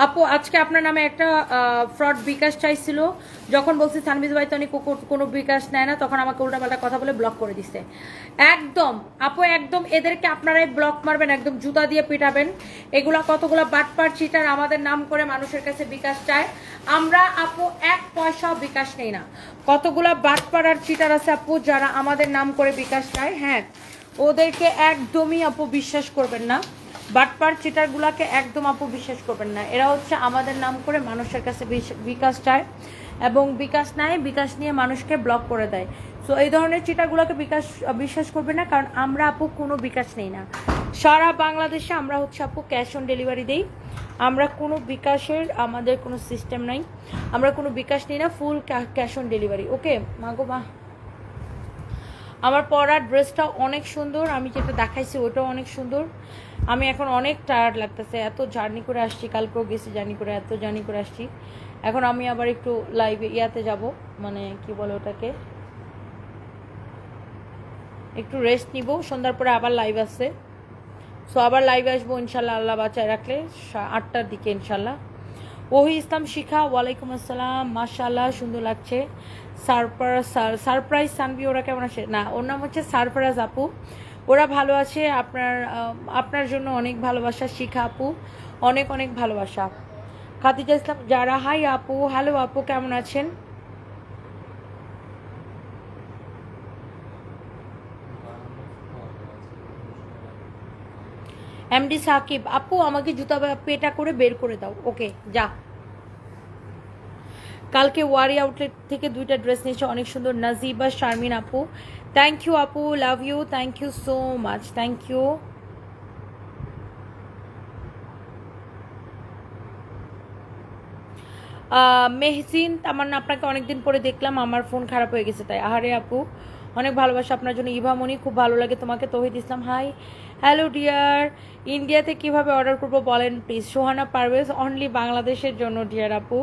আপু আজকে আপনার নামে একটা ফ্রড বিকাশ চাইছিল, যখন বলছি সানবিজ ভাই তো কোনো বিকাশ নেয় না, তখন আমাকে উল্টাপাল্টা কথা বলে ব্লক করে দিছে। একদম আপু একদম এদেরকে আপনারাই ব্লক মারবেন, একদম জুতা দিয়ে পিটাবেন। এগুলা কতগুলা বাটপার চিটার আমাদের নাম করে মানুষের কাছে বিকাশ চায়। আমরা আপু 1 পয়সাও বিকাশ নেই না। কতগুলা বাটপার আর চিটার আছে আপু যারা আমাদের নাম করে বিকাশ চায়। হ্যাঁ, ওদেরকে একদমই আপু বিশ্বাস করবেন না। বাটপার চিটারগুলাকে একদম আপু বিশ্বাস করবেন না। এরা হচ্ছে আমাদের নাম করে মানুষের কাছে বিকাশ চায় এবং বিকাশ নেয়, বিকাশ নিয়ে মানুষকে ব্লক করে দেয়। সো এই ধরনের চিটারগুলোকে বিশ্বাস করবেন না, কারণ আমরা আপু কোনো বিকাশ নেই না। সারা বাংলাদেশে আমরা হচ্ছে আপু ক্যাশ অন ডেলিভারি দেই। আমরা কোনো বিকাশের আমাদের কোনো সিস্টেম নাই, আমরা কোনো বিকাশ নিই না, ফুল ক্যাশ অন ডেলিভারি। ওকে মাগো মা, আমার পরার ড্রেসটা অনেক সুন্দর, আমি যেটা দেখাইছি ওটাও অনেক সুন্দর। আমি এখন অনেক টায়ার্ড লাগতেছে, এত জার্নি করে আসছি, কালকেও গেছি জার্নি করে, এত জার্নি করে আসছি। এখন আমি আবার একটু লাইভে ইয়াতে যাব, মানে কি বলে ওটাকে, একটু রেস্ট নিব। সন্ধ্যার পরে আবার লাইভ আছে, সো আবার লাইভে আসবো ইনশাল্লাহ, আল্লাহ বাঁচায় রাখলে 8টার দিকে ইনশাল্লাহ। ওহি ইসলাম শিখা, ওয়ালাইকুম আসসালাম, মাশাআল্লাহ সুন্দর লাগছে। সারপ্রাইজ সানবি, ওরা কেমন আছে? না, ওর নাম হচ্ছে সারফরাজ আপু, ওরা ভালো আছে। আপনার জন্য অনেক ভালোবাসা শিখা আপু, অনেক অনেক ভালোবাসা। খাদিজা ইসলাম যারা, হাই আপু, হ্যালো আপু, কেমন আছেন? এমডি সাকিব আপু, আমাকে জুতা পেটা করে বের করে দাও। ওকে যা। কালকে ওয়ারি আউটলেট থেকে 2টা ড্রেস নিয়েছে, অনেক সুন্দর। নাজিবা শারমিন আপু, থ্যাংক ইউ আপু, love you, thank you so much, thank you. Mehsin Tamanna, আপনাকে অনেকদিন পরে দেখলাম, আমার ফোন খারাপ হয়ে গেছে তাই। আহারে আপু, অনেক ভালোবাসা আপনার জন্য। ইভামনি, খুব ভালো লাগে তোমাকে। তৌহিদ ইসলাম, হাই, হ্যালো ডিয়ার। ইন্ডিয়াতে কিভাবে অর্ডার করবো বলেন প্লিজ। সোহানা পারভেজ, অনলি বাংলাদেশের জন্য ডিয়ার আপু,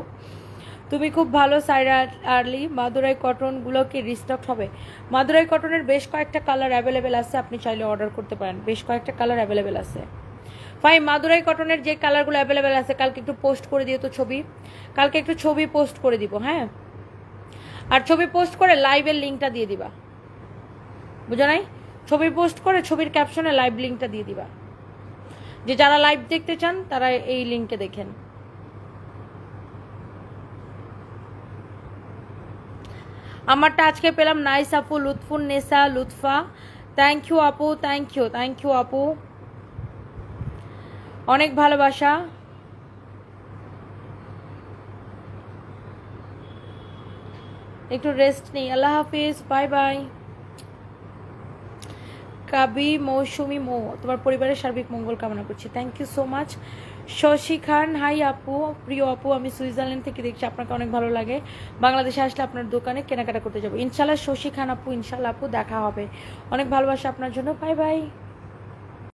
তুমি খুব ভালো। সাইরা আর্লি, মাদুরাই কটনগুলো কি রিস্টক হবে? মাদুরাই কটনের বেশ কয়েকটা কালার অ্যাভেলেবেল আছে, আপনি চাইলে অর্ডার করতে পারেন, বেশ কয়েকটা কালার অ্যাভেলেবেল আছে। ভাই মাদুরাই কটনের যে কালারগুলো অ্যাভেলেবেল আছে কালকে একটু পোস্ট করে দিও তো ছবি, কালকে একটু ছবি পোস্ট করে দিব। হ্যাঁ, আর ছবি পোস্ট করে লাইভের লিঙ্কটা দিয়ে দিবা, বুঝো নাই? ছবি পোস্ট করে ছবির ক্যাপশনে লাইভ লিঙ্কটা দিয়ে দিবা, যে যারা লাইভ দেখতে চান তারা এই লিঙ্কে দেখেন। আমারটা আজকে পেলাম। নাইস আপু, লুৎফুন নেসা, লুৎফা, থ্যাংক ইউ আপু, থ্যাংক ইউ, থ্যাংক ইউ আপু, অনেক ভালোবাসা। একটু রেস্ট নেই, আল্লাহ হাফিজ, বাই বাই। কাবি মৌসুমি মো, তোমার পরিবারের সার্বিক মঙ্গল কামনা করছি, thank you so much. Shashi Khan, hi আপু, প্রিয় আপু, আমি সুইজারল্যান্ড থেকে দেখছি, আপনাকে অনেক ভালো লাগে। বাংলাদেশে আসলে আপনার দোকানে কেনাকাটা করতে যাবো ইনশাল্লাহ। শশী খান আপু, ইনশাল্লাহ আপু, দেখা হবে। অনেক ভালোবাসা আপনার জন্য, বাই বাই।